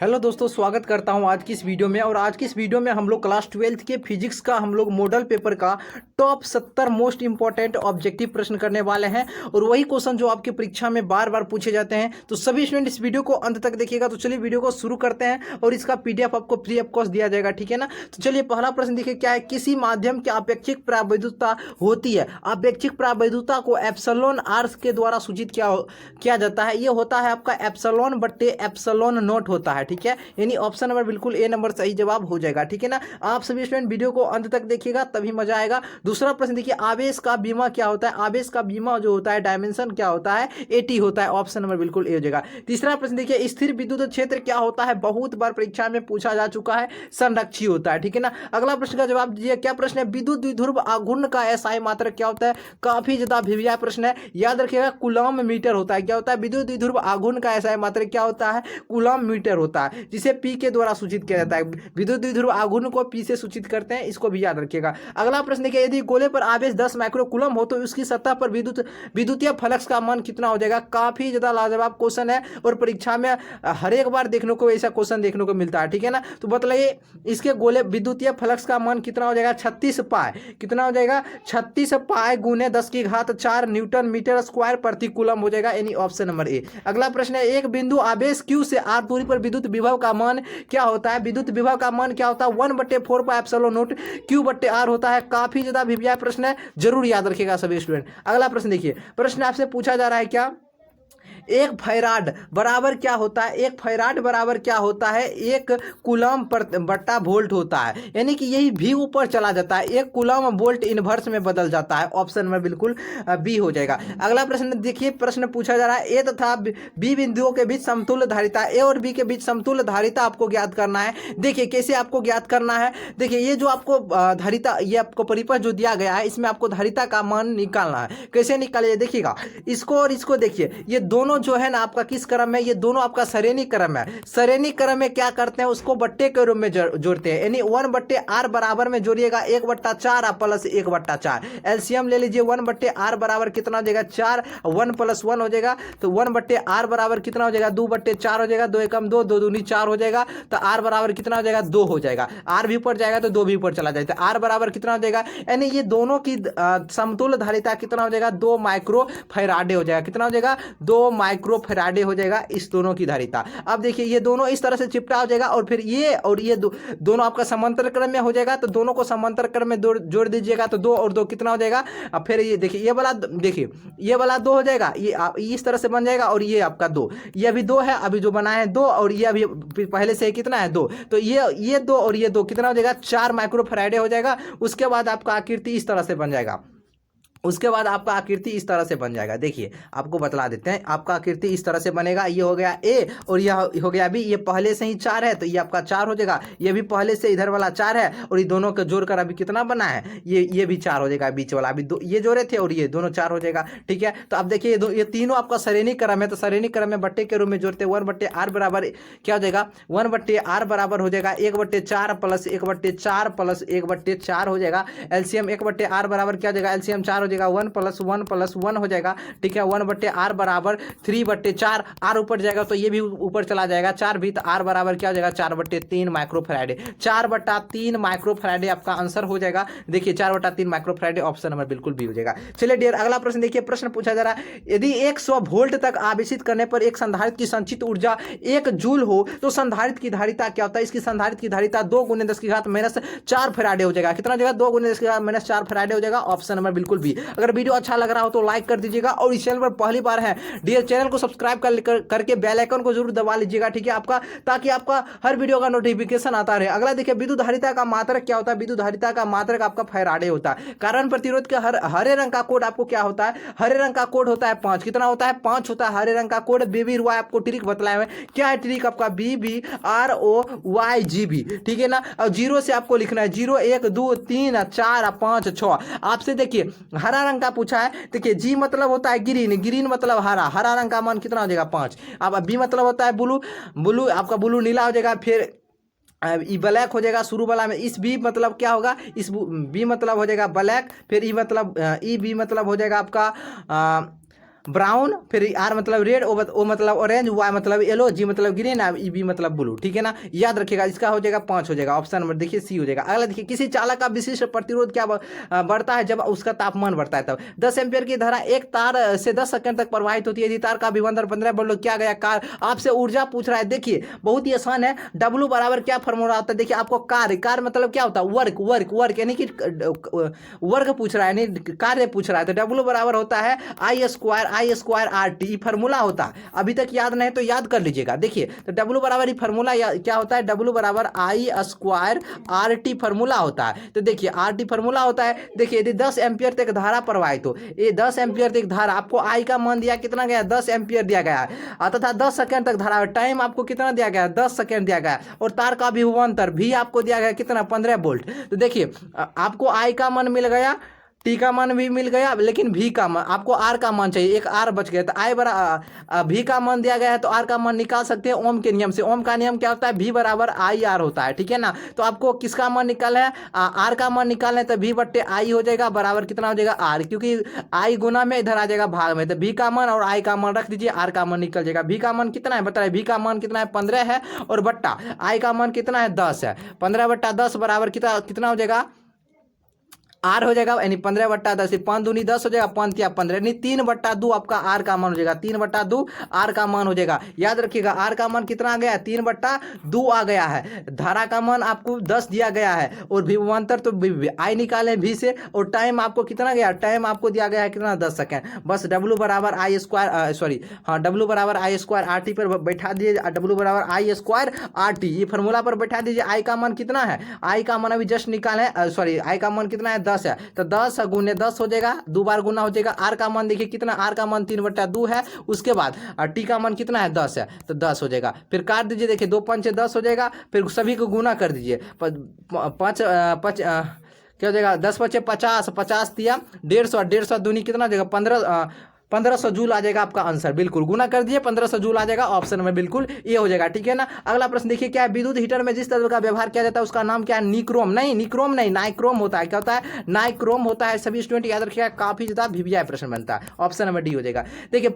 Hello दोस्तों, स्वागत करता हूं आज की इस वीडियो में। और आज की इस वीडियो में हम लोग क्लास 12th के फिजिक्स का हम लोग मॉडल पेपर का टॉप 70 मोस्ट इंपॉर्टेंट ऑब्जेक्टिव प्रश्न करने वाले हैं। और वही क्वेश्चन जो आपकी परीक्षा में बार बार पूछे जाते हैं। तो सभी स्टूडेंट इस वीडियो को अंत तक देखिएगा। तो चलिए वीडियो को शुरू करते हैं और इसका PDF आपको फ्री ऑफ कॉस्ट दिया जाएगा, ठीक है ना। तो चलिए पहला प्रश्न देखिए क्या है। किसी माध्यम की आपेक्षिक प्रायवैधुता होती है। आपेक्षिक प्रायवैधुता को एप्सिलॉन आर के द्वारा सूचित किया जाता है। ये होता है आपका एप्सिलॉन बट्टे एप्सिलॉन नॉट होता है, ठीक है। यानी ऑप्शन नंबर बिल्कुल ए नंबर सही जवाब हो जाएगा, ठीक है ना। आप सभी स्टूडेंट वीडियो को अंत तक देखिएगा तभी मजा आएगा। दूसरा प्रश्न देखिए, आवेश का बीमा क्या होता है। आवेश का बीमा जो होता है डायमेंशन क्या होता है, 80 होता है। ऑप्शन नंबर बिल्कुल ए हो जाएगा। तीसरा प्रश्न देखिए, स्थिर विद्युत क्षेत्र क्या होता है। बहुत बार परीक्षा में पूछा जा चुका है, संरक्षी होता है, ठीक है ना। अगला प्रश्न का जवाब दीजिए, क्या प्रश्न है। विद्युत द्विध्रुव आघूर्ण का एसआई मात्रक क्या होता है। काफी ज्यादा भिविया प्रश्न है, याद रखिएगा। कूलॉम मीटर होता है। क्या होता है। विद्युत द्विध्रुव आघूर्ण का एसआई मात्रक क्या होता है, कूलॉम मीटर होता है, जिसे पी के द्वारा सूचित किया जाता है। विद्युत द्विध्रुव आघूर्ण को पी से सूचित करते हैं, इसको भी याद रखिएगा। अगला प्रश्न देखिए, यदि गोले पर आवेश 10 माइक्रोकूलम हो तो उसकी सतह पर विद्युतीय फ्लक्स का मान कितना हो जाएगा। काफी ज्यादा लाजवाब क्वेश्चन है और परीक्षा में हर एक बार देखने को ऐसा क्वेश्चन देखने को मिलता है, ठीक है ना। तो बताइए इसके गोले विद्युतीय फ्लक्स का मान कितना हो जाएगा। 36 पाई कितना हो जाएगा, 36 पाई गुने 10⁴ न्यूटन मीटर स्क्वायर प्रति कूलम हो जाएगा, यानी ऑप्शन नंबर ए। अगला प्रश्न है, एक बिंदु आवेश Q से R दूरी पर विद्युत विभव का मान क्या होता है। विद्युत विभव का मान क्या होता है, 1/4 पाई एप्सिलॉन नॉट Q/R होता है। काफी ज्यादा भिविया प्रश्न है, जरूर याद रखिएगा सभी स्टूडेंट। अगला प्रश्न देखिए, प्रश्न आपसे पूछा जा रहा है क्या, एक फैराड बराबर क्या होता है। एक फैराड बराबर क्या होता है, एक कूलम बट्टा वोल्ट होता है। यानी कि यही भी ऊपर चला जाता है, एक कूलम वोल्ट इनवर्स में बदल जाता है। ऑप्शन में बिल्कुल बी हो जाएगा। अगला प्रश्न देखिए, प्रश्न पूछा जा रहा है, ए तथा बी बिंदुओं के बीच समतुल्य धारिता। ए और बी के बीच समतुल्य धारिता आपको ज्ञात करना है। देखिए कैसे आपको ज्ञात करना है। देखिए ये जो आपको धारिता, ये आपको परिपथ जो दिया गया है, इसमें आपको धारिता का मान निकालना है। कैसे निकालिए, देखिएगा इसको और इसको। देखिए ये दोनों जो है ना आपका किस क्रम में, ये दोनों आपका श्रेणी क्रम है। श्रेणी क्रम में क्या करते हैं, उसको बट्टे के रूप में जोड़ते हैं। यानी 1/r बराबर में जोड़िएगा 1/4 प्लस 1/4। एलसीएम ले लीजिए, 1/r बराबर कितना हो जाएगा 4, 1 + 1 हो जाएगा। तो 1/r बराबर कितना हो जाएगा 2/4 हो जाएगा। 2 एकम 2, 2 दूनी 4 हो जाएगा। तो r बराबर कितना हो जाएगा 2 हो जाएगा। r भी ऊपर जाएगा तो 2 भी ऊपर चला जाएगा। r बराबर कितना हो जाएगा, यानी ये दोनों की समतुल्य धारिता कितना हो जाएगा 2 माइक्रो फैराडे हो जाएगा। कितना हो जाएगा 2 माइक्रो फैराडे हो जाएगा इस दोनों की धारिता। अब देखिए ये दोनों इस तरह से चिपटा हो जाएगा और फिर ये और ये दोनों आपका समांतर क्रम में हो जाएगा। तो दोनों को समांतर क्रम में जोड़ दीजिएगा तो 2 और 2 कितना हो जाएगा। अब फिर ये देखिए, ये वाला देखिए, ये वाला 2 हो जाएगा, ये इस तरह से बन जाएगा। और ये आपका 2, ये अभी 2 है, अभी जो बना है 2, और ये अभी पहले से कितना है 2। तो ये 2 और ये 2 कितना हो जाएगा 4 माइक्रो फैराडे हो जाएगा। उसके बाद आपका आकृति इस तरह से बन जाएगा। उसके बाद आपका आकृति इस तरह से बन जाएगा। देखिए आपको बतला देते हैं, आपका आकृति इस तरह से बनेगा। ये हो गया ए और यह हो गया बी। ये पहले से ही 4 है तो ये आपका 4 हो जाएगा। ये भी पहले से इधर वाला 4 है और ये दोनों को जोड़कर अभी कितना बना है, ये भी 4 हो जाएगा। बीच वाला अभी ये जोड़े थे और ये दोनों 4 हो जाएगा, ठीक है। तो अब देखिए ये तीनों आपका श्रेणी क्रम है। तो श्रेणी क्रम में बट्टे के रूप में जोड़ते 1/r बराबर क्या हो जाएगा, 1/r बराबर हो जाएगा 1/4 प्लस 1/4 प्लस 1/4 हो जाएगा। एलसीएम 1/r बराबर क्या हो जाएगा, एलसीएम 4 हो जाएगा, 1 + 1 + 1 हो जाएगा, ठीक है। 1/r बराबर 3/4, r ऊपर जाएगा तो ये भी ऊपर चला जाएगा 4 भी। तो r बराबर क्या हो जाएगा 4/3 माइक्रो फैराडे। 4/3 माइक्रो फैराडे आपका आंसर हो जाएगा। देखिए 4/3 माइक्रो फैराडे ऑप्शन नंबर बिल्कुल भी हो जाएगा। चलिए डियर अगला प्रश्न देखिए, प्रश्न पूछा जा रहा है, यदि 100 वोल्ट तक आवेशित करने पर एक संधारित्र की संचित ऊर्जा 1 जूल हो तो संधारित्र की धारिता क्या होता है। इसकी संधारित्र की धारिता 2 × 10⁻⁴ फैराडे हो जाएगा। कितना हो जाएगा 2 × 10⁻⁴ फैराडे हो जाएगा। ऑप्शन नंबर बिल्कुल भी। अगर वीडियो अच्छा लग रहा हो तो लाइक कर दीजिएगा और इस चैनल पर पहली बार है डियर चैनल को सब्सक्राइब करके बेल आइकन को जरूर दबा लीजिएगा, ठीक है आपका, ताकि आपका हर वीडियो का नोटिफिकेशन आता रहे। अगला देखिए, विद्युत धारिता का मात्रक क्या होता है। विद्युत धारिता का मात्रक आपका फैराडे होता है। कारण प्रतिरोध के हरे रंग का कोड आपको क्या होता है, हरे रंग का कोड होता है 5। कितना होता है 5 होता है हरे रंग का कोड। बीबी रुआ आपको ट्रिक बतलाए हुए, क्या है ट्रिक आपका, BBROYGB, ठीक है ना। और 0 से आपको लिखना है 0 1 2 3 4 5 6। आपसे देखिए हरा रंग का पूछा है। देखिए जी मतलब होता है ग्रीन, ग्रीन मतलब हरा, हरा रंग का मान कितना हो जाएगा 5। अब बी मतलब होता है ब्लू, ब्लू आपका ब्लू नीला हो जाएगा। फिर ई ब्लैक हो जाएगा शुरू वाला में। इस बी मतलब क्या होगा, इस बी मतलब हो जाएगा ब्लैक। फिर ई मतलब बी मतलब हो जाएगा आपका ब्राउन, फिर आर मतलब रेड, ओ मतलब ऑरेंज, वाई मतलब येलो, जी मतलब ग्रीन, ई बी मतलब ब्लू। ठीक है ना, याद रखिएगा। इसका हो जाएगा 5 हो जाएगा, ऑप्शन नंबर देखिए सी हो जाएगा। अगला देखिए, किसी चालक का विशिष्ट प्रतिरोध क्या बढ़ता है जब उसका तापमान बढ़ता है तब। 10 एम्पियर की धारा एक तार से 10 सेकंड तक प्रवाहित होती है यदि तार का विभवांतर 15 वोल्ट क्या गया। कार आपसे ऊर्जा पूछ रहा है, देखिए बहुत ही आसान है। W बराबर क्या फॉर्मूला होता है, देखिए आपको कार मतलब क्या होता है, वर्क यानी कि वर्ग पूछ रहा है, यानी कार्य पूछ रहा है, तो W बराबर होता है I² RT, फॉर्मूला होता है। अभी तक याद नहीं तो याद कर लीजिएगा। देखिए तो W बराबर ही फॉर्मूला क्या होता है, W बराबर I² RT फॉर्मूला होता है। तो देखिए RT फॉर्मूला होता है। देखिए यदि 10 एम्पियर तक धारा प्रवाहित हो, ये 10 एम्पियर तक धारा, आपको I का मान दिया कितना गया, 10 एम्पियर दिया गया है, तथा 10 सेकंड तक धारा, टाइम आपको कितना दिया गया, 10 सेकंड दिया गया, और तार का विभवांतर भी आपको दिया गया कितना, 15 वोल्ट। तो देखिए आपको I का मान मिल गया, टी का मान भी मिल गया, लेकिन भी का मान, आपको आर का मान चाहिए, एक आर बच गया। तो आई बरा भी का मान दिया गया है, तो आर का मान निकाल सकते हैं ओम के नियम से। ओम का नियम क्या होता है, भी बराबर आई आर होता है। ठीक है ना, तो आपको किसका मान निकालना है, आर का मान निकालना है, तो भी बट्टे आई हो जाएगा, बराबर कितना हो जाएगा, आर, क्योंकि आई गुना में इधर आ जाएगा भाग में, तो भी का मान और आई का मान रख दीजिए, आर का मान निकल जाएगा। भी का मान कितना है बताइए, भी का मान कितना है, 15 है, और बट्टा आई का मान कितना है, 10 है। 15/10 बराबर कितना हो जाएगा, आर हो जाएगा, यानी 15/10, 5 दूनी 10 हो जाएगा, 5 या 15, यानी 3/2 आपका आर का मान हो जाएगा, 3/2 आर का मान हो जाएगा। याद रखिएगा आर का मान कितना आ गया, 3/2 आ गया है। धारा का मान आपको 10 दिया गया है, और विभवांतर तो आई निकाले भी से, और टाइम आपको कितना गया, टाइम आपको दिया गया है कितना, 10 सेकेंड। बस W बराबर W बराबर I² RT पर बैठा दीजिए, W बराबर I² RT, ये फॉर्मूला पर बैठा दीजिए। आई का मान कितना है, आई का मान अभी जस्ट निकाले, आई का मान कितना है, 10 है, तो 10 गुने 10 हो जाएगा, 2 बार गुना हो जाएगा। आर का मान देखिए कितना, आर का मान 3/2 है। उसके बाद टी का मान कितना है, 10 है, तो 10 हो जाएगा। फिर काट दीजिए, देखिए 2 पंचे 10 हो जाएगा, फिर सभी को गुना कर दीजिए, 5 क्या हो जाएगा, 10 पचे 50, 50 दिया 150, 150 दूनी कितना हो जाएगा, 1500 जूल आ जाएगा आपका आंसर। बिल्कुल गुना कर दिए, 1500 जूल आ जाएगा, ऑप्शन में बिल्कुल ये हो जाएगा। ठीक है ना, अगला प्रश्न देखिए, क्या है, विद्युत हीटर में जिस तत्व का व्यवहार किया जाता है उसका नाम क्या है, निक्रोम नहीं, निक्रोम नहीं, नाइक्रोम होता है। क्या होता है, नाइक्रोम होता है। सभी स्टूडेंट याद रखिएगा, काफी ज्यादा VVI प्रश्न बनता है, ऑप्शन नंबर डी हो जाएगा। देखिए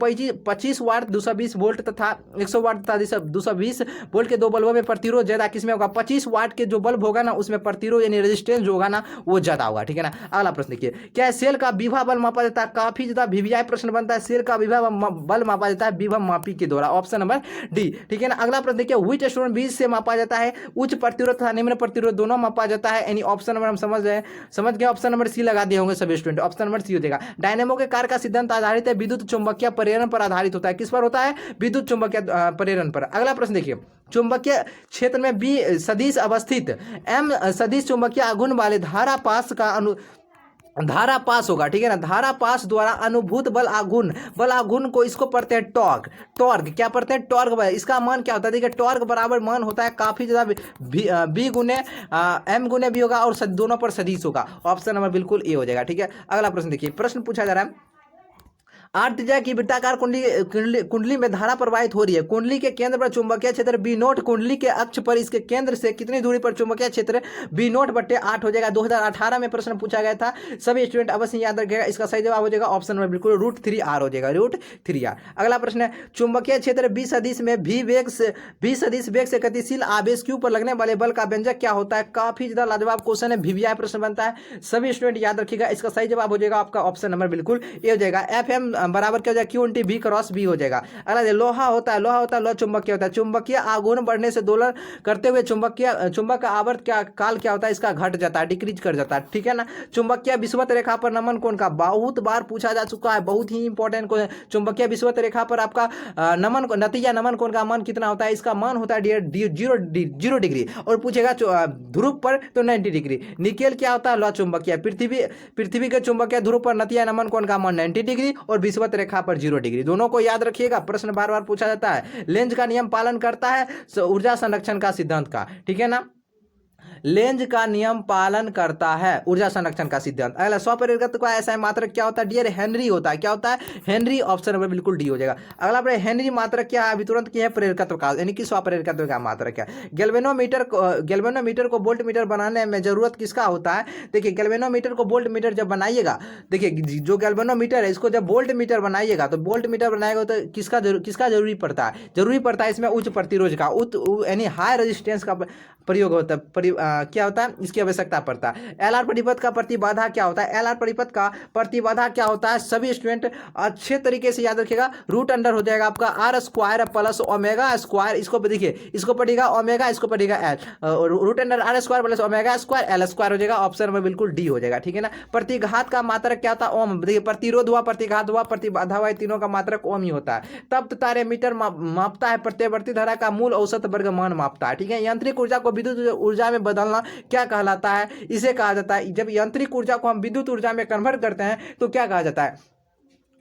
25 वाट 220 वोल्ट तथा 100 वाट तथा 220 वोल्ट के दो बल्बों में प्रतिरोध ज्यादा किसमें होगा, 25 वाट के जो बल्ब होगा ना उसमें प्रतिरोध यानी रेजिस्टेंस जो होगा ना वो ज्यादा होगा। ठीक है ना, अगला प्रश्न देखिए, क्या सेल का विभव बल मापा जाता है, काफी ज्यादा VVI प्रश्न बनता है। सेल का विभव बल मापा जाता है विभव मापी के द्वारा, ऑप्शन नंबर डी। ठीक है ना, अगला प्रश्न देखिए, व्हिच स्टोन बीज से मापा जाता है, उच्च प्रतिरोध तथा निम्न प्रतिरोध दोनों मापा जाता है, यानी ऑप्शन नंबर हम समझ गए, ऑप्शन नंबर सी लगा दिए होंगे सभी स्टूडेंट, ऑप्शन नंबर सी हो जाएगा। डायनेमो के कार्य का सिद्धांत आधारित है, विद्युत चुंबकीय प्रेरण पर आधारित होता है। किस पर होता है, विद्युत चुंबकीय प्रेरण पर। अगला प्रश्न देखिए, चुंबकीय क्षेत्र में बी सदिश अवस्थित एम सदिश चुंबकीय आघूर्ण वाले धारा पास होगा। ठीक है ना, धारा पास द्वारा अनुभूत बल आघूर्ण को इसको पढ़ते हैं टॉर्क क्या पढ़ते हैं, टॉर्क। इसका मान क्या होता है, देखिए टॉर्क बराबर मान होता है काफी ज्यादा बी गुने एम गुने भी होगा, और दोनों पर सदिश होगा, ऑप्शन नंबर बिल्कुल ए हो जाएगा। ठीक है, अगला प्रश्न देखिए, प्रश्न पूछा जा रहा है, 8 त्रिज्या की वृत्ताकार कुंडली में धारा प्रवाहित हो रही है। कुंडली के केंद्र पर चुंबकीय क्षेत्र बी नोट, कुंडली के अक्ष पर इसके केंद्र से कितनी दूरी पर चुंबकीय क्षेत्र बी नोट बट्टे 8 हो जाएगा। 2018 में प्रश्न पूछा गया था, सभी स्टूडेंट अवश्य याद रखिएगा। इसका सही जवाब हो जाएगा ऑप्शन नंबर बिल्कुल √3r हो जाएगा, √3r। अगला प्रश्न है, चुंबकीय क्षेत्र बी सदिश में भी सदिश वेग से गतिशील आवेश क्यू पर लगने वाले बल का व्यंजक क्या होता है। काफी ज्यादा लाजवाब क्वेश्चन है, VVI प्रश्न बनता है, सभी स्टूडेंट याद रखिएगा। इसका सही जवाब हो जाएगा आपका ऑप्शन नंबर बिल्कुल ए हो जाएगा। FM बराबर क्या हो जाएगा, Q × V क्रॉस B हो जाएगा। अगला लोहा होता है, लोहा चुंबकीय होता है। चुंबकीय आघूर्ण बढ़ने से दोलन करते हुए चुंबक का आवर्त काल क्या होता है, इसका घट जाता है, डिक्रीज कर जाता है। ठीक है ना, चुंबकीय विषुवत रेखा पर नमन कोण का बहुत बार पूछा जा चुका है, बहुत ही इंपॉर्टेंट क्वेश्चन। चुंबकीय विषुवत रेखा पर आपका नतीजा नमन कोण का मान कितना होता है, इसका मान होता है 0 डिग्री, और पूछेगा ध्रुव पर तो 90 डिग्री। निकेल क्या होता है, लौ चुंबकीय। पृथ्वी के चुंबकीय ध्रुव पर नतीजा नमन कोण का मान 90 डिग्री, और विषुवत रेखा पर 0 डिग्री। दोनों को याद रखिएगा, प्रश्न बार बार पूछा जाता है। लेंज का नियम पालन करता है ऊर्जा संरक्षण का सिद्धांत का। ठीक है ना, लेंज का नियम पालन करता है? ऊर्जा संरक्षण का सिद्धांत। अगला स्वप्रेरकत्व का ऐसा मात्रक क्या होता है? डियर हेनरी होता है। क्या होता है? हेनरी। ऑप्शन नंबर बिल्कुल डी हो जाएगा। अगला पर हेनरी मात्रक क्या है? अभी तुरंत की है प्रेरकत्व का, यानी कि स्वप्रेरकत्व का मात्रक है। गैल्वेनोमीटर को वोल्ट मीटर बनाने में जरूरत किसका होता है? देखिए गैल्वेनोमीटर को वोल्ट मीटर जब बनाइएगा, देखिए जो गैल्वेनोमीटर है इसको जब वोल्ट मीटर बनाइएगा तो वोल्ट मीटर बनाएगा तो किसका जरूरी पड़ता है? जरूरी पड़ता है इसमें उच्च प्रतिरोध का, यानी हाई रेजिस्टेंस का प्रयोग होता है। क्या होता है? इसकी आवश्यकता पड़ता है। एलआर परिपथ का प्रतिबाधा क्या होता है? एलआर परिपथ का प्रतिबाधा क्या होता है? सभी स्टूडेंट अच्छे तरीके से याद रखिएगा। रूट अंडर हो जाएगा आपका R square plus omega square, इसको देखिए, इसको पढ़ेगा ओमेगा, इसको पढ़ेगा L, root under R square plus omega square L square हो जाएगा। ऑप्शन में बिल्कुल डी हो जाएगा, ठीक है ना। प्रतिघात का मात्रक क्या होता है? ओम। देखिए प्रतिरोध हुआ, प्रतिघात हुआ, प्रतिबाधा हुआ, तीनों का मात्रक ओम ही होता है। तप्त तारे मीटर मापता है, प्रत्यावर्ती धारा का मूल औसत वर्ग मान मापता है, ठीक है। यांत्रिक ऊर्जा को विद्युत ऊर्जा में बदलना क्या कहलाता है? इसे कहा जाता है, जब यांत्रिक ऊर्जा को हम विद्युत ऊर्जा में कन्वर्ट करते हैं तो क्या कहा जाता है?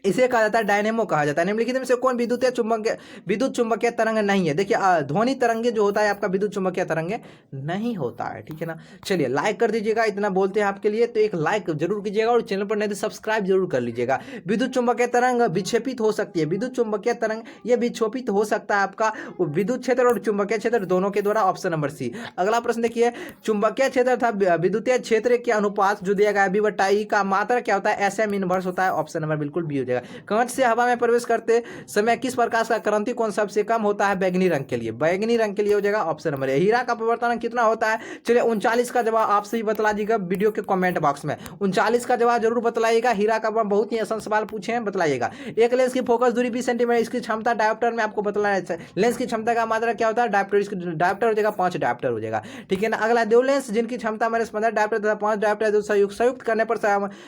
इसे कहा जाता है डायनेमो कहा जाता है। निम्नलिखित में से कौन विद्युत चुंबकीय तरंग नहीं है? देखिए ध्वनि तरंगे जो होता है आपका विद्युत चुंबकीय तरंगे नहीं होता है, ठीक है ना। चलिए लाइक कर दीजिएगा, इतना बोलते हैं आपके लिए तो एक लाइक जरूर कीजिएगा और चैनल पर नहीं तो सब्सक्राइब जरूर कर लीजिएगा। विद्युत चुंबकीय तरंग विक्षेपित हो सकती है। विद्युत चुंबकीय तरंग ये विक्षेपित हो सकता है आपका विद्युत क्षेत्र और चुंबकीय क्षेत्र दोनों के द्वारा। Option number C. अगला प्रश्न देखिए, चुंबकीय क्षेत्र तथा विद्युतीय क्षेत्र के अनुपात जो दिया गया है बी/ई का मात्रा क्या होता है? SM इनवर्स होता है। ऑप्शन नंबर बिल्कुल बी हो जाएगा। कांच से हवा में प्रवेश करते समय किस प्रकाश का क्रांति कोण सबसे कम होता है? बैगनी रंग के लिए। बैगनी रंग के लिए हो जाएगा ऑप्शन नंबर ए। हीरा का परिवर्तन कितना होता है? चलिए 39 का जवाब आप सही बतला दीजिएगा वीडियो के कमेंट बॉक्स में। 39 का जवाब जरूर बतलाइएगा। हीरा का बहुत ही आसान सवाल पूछे हैं, बतलाइएगा। एक लेंस की फोकस दूरी 20 सेंटीमीटर, इसकी क्षमता डायोप्टर में आपको बतलाना है। लेंस की क्षमता का मात्रा क्या होता है? डायोप्टर। इसकी डायोप्टर हो जाएगा 5 डायोप्टर हो जाएगा, ठीक है ना। अगला दो लेंस जिनकी क्षमता -15 डायोप्टर तथा 5 डायोप्टर संयुक्त करने पर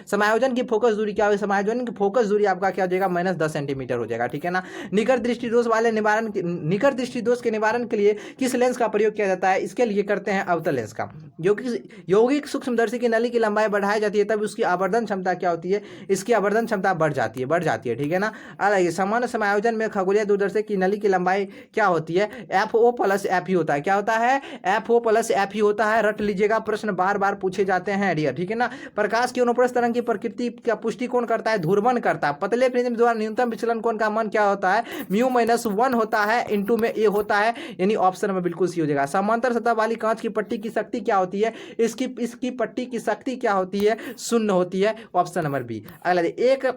समायोजन की फोकस दूरी क्या होगी? समायोजन की फोकस दूरी आपका क्या हो जाएगा? -10 सेंटीमीटर हो जाएगा, ठीक है ना। निकट दृष्टि दोष के निवारण के लिए किस लेंस का प्रयोग किया जाता है? इसके लिए करते हैं अवतल लेंस का। यौगिक सूक्ष्मदर्शी की नली की लंबाई बढ़ाई जाती है तब उसकी आवर्धन क्षमता क्या होती है? इसकी आवर्धन क्षमता बढ़ जाती है, ठीक है ना। सामान्य समायोजन में खगोलीय दूरदर्शी की नली की लंबाई क्या होती है? FO + FE होता है। क्या होता है? FO + FE होता है। रट लीजिएगा, प्रश्न बार बार पूछे जाते हैं डियर, ठीक है ना। प्रकाश की अनुप्रस्थ तरंग की प्रकृति का पुष्टि कौन करता है? ध्रुवण करता है। पतले प्रिज्म द्वारा न्यूनतम विचलन कोण का मान क्या होता है? μ-1 होता है, इंटू में ए होता है, यानी ऑप्शन में बिल्कुल सी हो जाएगा। समांतर सतह वाली कांच की पट्टी की शक्ति क्या होती है? इसकी पट्टी की शक्ति क्या होती है? 0 होती है। Option number B. अगला एक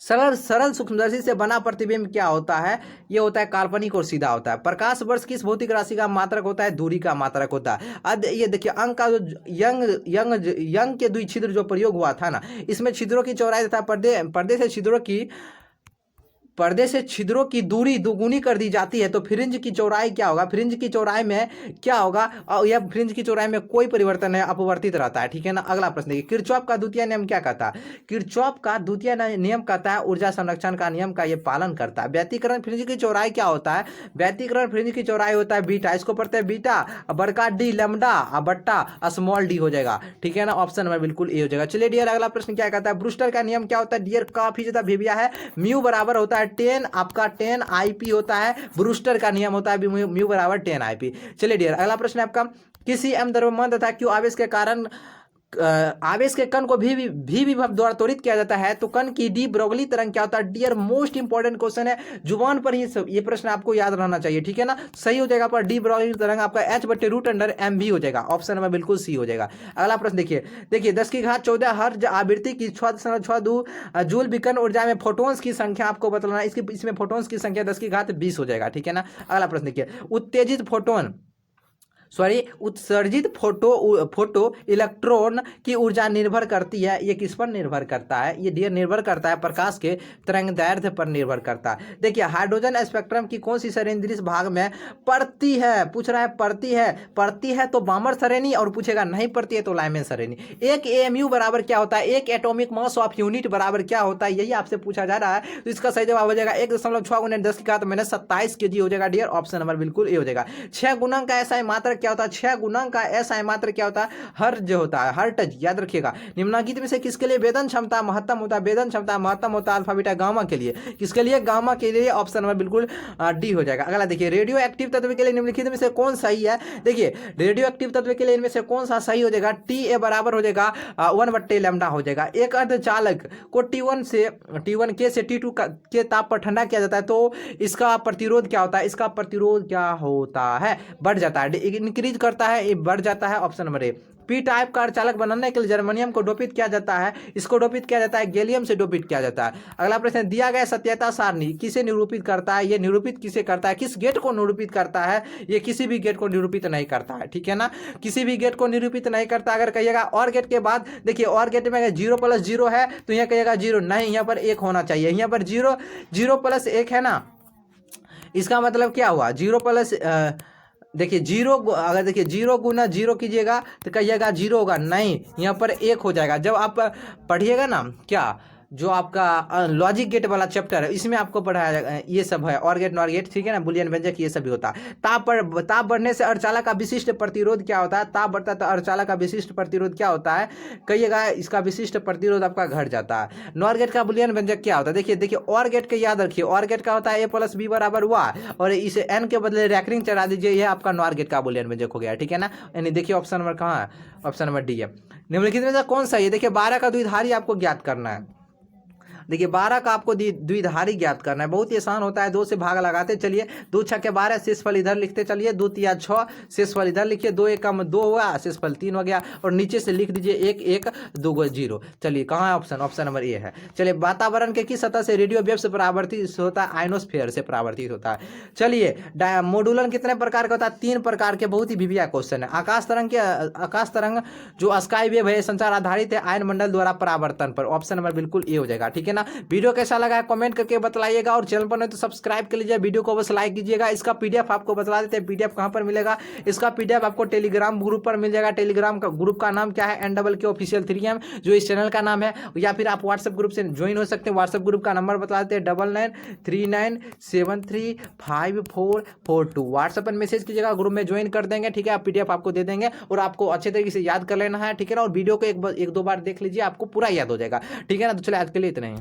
सरल सूक्ष्मदर्शी से बना प्रतिबिंब क्या होता है? ये होता है काल्पनिक और सीधा होता है। प्रकाश वर्ष किस भौतिक राशि का मात्रक होता है? दूरी का मात्रक होता है। अब ये देखिए अंक का जो यंग के द्विछिद्र जो प्रयोग हुआ था ना, इसमें छिद्रों की चौड़ाई तथा पर्दे से छिद्रों की दूरी दोगुनी कर दी जाती है तो फ्रिंज की चौड़ाई क्या होगा? फ्रिंज की चौड़ाई में क्या होगा? यह फ्रिंज की चौड़ाई में कोई परिवर्तन नहीं, अपवर्तित रहता है, ठीक है ना। अगला प्रश्न देखिए, किरचॉफ का द्वितीय नियम क्या कहता है? किरचॉफ का द्वितीय नियम कहता है ऊर्जा संरक्षण का नियम का ये पालन करता है। व्यतिकरण फ्रिंज की चौड़ाई क्या होता है? व्यतिकरण फ्रिंज की चौड़ाई होता है बीटा, इसको पढ़ते हैं बीटा बड़का डी लैम्डा बट्टा स्मॉल डी हो जाएगा, ठीक है ना। ऑप्शन नंबर बिल्कुल ए हो जाएगा। चलिए डियर अगला प्रश्न क्या कहता है? ब्रूस्टर का नियम क्या होता है? डियर काफी ज्यादा भेबिया है। म्यू बराबर होता है 10 आपका 10 IP होता है। ब्रूस्टर का नियम होता है म्यू बराबर 10 IP। चलिए डियर अगला प्रश्न है आपका, किसी m द्रव्यमान तथा q आवेश के कारण आवेश के कण को भी विभव द्वारा त्वरित किया जाता है तो कण की डी ब्रोगली तरंग क्या होता है? डियर मोस्ट इंपॉर्टेंट क्वेश्चन है, जुबान पर ही ये प्रश्न आपको याद रहना चाहिए, ठीक है ना। सही हो जाएगा पर डी ब्रोगली तरंग आपका H/√m हो जाएगा। ऑप्शन नंबर बिल्कुल सी हो जाएगा। अगला प्रश्न देखिए 10⁻14 हर्ट्ज आवृत्ति की 6.62 जूल विकिरण ऊर्जा में फोटोन्स की संख्या आपको बताना है। इसमें फोटोन्स की संख्या 10⁻20 हो जाएगा, ठीक है ना। अगला प्रश्न देखिए, उत्सर्जित फोटो इलेक्ट्रॉन की ऊर्जा निर्भर करती है, ये किस पर निर्भर करता है? ये डियर निर्भर करता है प्रकाश के तरंगदैर्ध्य पर निर्भर करता है। देखिए हाइड्रोजन स्पेक्ट्रम की कौन सी श्रेणी इस भाग में पड़ती है? पूछ रहा है पड़ती है तो बामर श्रेणी, और पूछेगा नहीं पड़ती है तो लाइमन श्रेणी। एक AMU बराबर क्या होता है? एक एटॉमिक मास ऑफ यूनिट बराबर क्या होता है? यही आपसे पूछा जा रहा है, तो इसका सही जवाब हो जाएगा 1.6 × 10⁻27 kg हो जाएगा डियर। ऑप्शन नंबर बिल्कुल ए हो जाएगा। 6 गुणक का ऐसा मात्रक क्या होता है 6 गुना का SI मात्र क्या होता है हर्ज होता है, हर्टज, याद रखिएगा। निम्नलिखित में से किसके लिए वेदन क्षमता महत्तम होता है, वेदन क्षमता महत्तम होता है अल्फा बीटा गामा के लिए, किसके लिए, गामा के लिए। ऑप्शन नंबर बिल्कुल डी हो जाएगा। अगला देखिए रेडियो एक्टिव तत्व के लिए निम्नलिखित में से कौन सही है। देखिए रेडियो एक्टिव तत्व के लिए इनमें से कौन सा सही हो जाएगा, TA बराबर हो जाएगा 1/λ हो जाएगा। एक अर्धचालक को T1K से T2 के ताप पर ठंडा किया जाता है तो इसका प्रतिरोध क्या होता है, इसका प्रतिरोध क्या होता है, बढ़ जाता है, इंक्रीज करता है, बढ़ जाता है। Option number A. P type का अर्धचालक बनाने के लिए जर्मनियम को डोपित किया जाता है, इसको डोपित किया जाता है गैलियम से डोपित किया जाता है। अगला प्रश्न, दिया गया सत्यता सारणी किसे निरूपित करता है, ये निरूपित किसे करता है, किस गेट को निरूपित करता है, ये किसी भी गेट को निरूपित नहीं करता है, ठीक है ना, किसी भी गेट को निरूपित नहीं करता। अगर कहिएगा और गेट के बाद, देखिए और गेट में अगर 0 + 0 है तो यहाँ कहिएगा 0 नहीं, यहाँ पर 1 होना चाहिए, यहाँ पर 0 + 1 है ना, इसका मतलब क्या हुआ 0 + देखिए 0, अगर देखिए 0 गुना 0 कीजिएगा तो कहिएगा 0 होगा, नहीं यहाँ पर 1 हो जाएगा। जब आप पढ़िएगा ना क्या जो आपका लॉजिक गेट वाला चैप्टर है इसमें आपको पढ़ाया जाएगा, ये सब है और गेट नॉर गेट, ठीक है ना, बुलियन व्यंजक ये सब भी होता है। ताप बढ़ने से अर्धचालक का विशिष्ट प्रतिरोध क्या होता है, ताप बढ़ता है तो अर्धचालक का विशिष्ट प्रतिरोध क्या होता है, कहिएगा इसका विशिष्ट प्रतिरोध आपका घट जाता है। नॉर गेट का बुलियन व्यंजक क्या होता है, देखिए और गेट का याद रखिए, और गेट का होता है A + B = Y और इसे n के बदले रैकरिंग चढ़ा दीजिए, यह आपका नॉर गेट का बुलियन व्यंजक हो गया, ठीक है ना। यानी देखिए ऑप्शन नंबर कहाँ है, ऑप्शन नंबर डी है। निम्नलिखित में से कौन सा है, देखिए 12 का द्विधारी आपको ज्ञात करना है। देखिए 12 का आपको द्विधारी ज्ञात करना है, बहुत ही आसान होता है, 2 से भाग लगाते चलिए, 2 × 6 = 12, शेषफल इधर लिखते चलिए, 2 × 3 = 6, शेषफल इधर लिखिए, 2 × 1 = 2 हुआ, शेषफल 3 हो गया और नीचे से लिख दीजिए 1 1 2 0। चलिए कहाँ है ऑप्शन, ऑप्शन नंबर ए है। चलिए वातावरण के किस सतह से रेडियो वेव से परावर्तित होता है, आयनोस्फीयर से परावर्तित होता है। चलिए मॉड्यूलन कितने प्रकार का होता है, 3 प्रकार के, बहुत ही भिविया क्वेश्चन है। आकाश तरंग जो स्काई वेव है संचार आधारित है आयन मंडल द्वारा परावर्तन पर, ऑप्शन नंबर बिल्कुल ए हो जाएगा, ठीक है ना। वीडियो कैसा लगा है कमेंट करके बताइएगा और चैनल पर नहीं तो सब्सक्राइब कर लीजिए, वीडियो को बस लाइक कीजिएगा। इसका PDF आपको बता देते हैं, PDF कहां पर मिलेगा, इसका PDF आपको टेलीग्राम ग्रुप पर मिल जाएगा। टेलीग्राम का ग्रुप का नाम क्या है, NKK ऑफिशियल 3M जो इस चैनल का नाम है, या फिर आप व्हाट्सएप ग्रुप से ज्वाइन हो सकते हैं। व्हाट्सएप ग्रुप का नंबर बता देते हैं 9939735442। व्हाट्सएप पर मैसेज कीजिएगा, ग्रुप में ज्वाइन कर देंगे, ठीक है। आप PDF आपको दे देंगे और आपको अच्छे तरीके से याद कर लेना है, ठीक है ना। और वीडियो को एक 2 बार देख लीजिए, आपको पूरा याद हो जाएगा, ठीक है ना। तो चलिए आज के लिए इतना ही।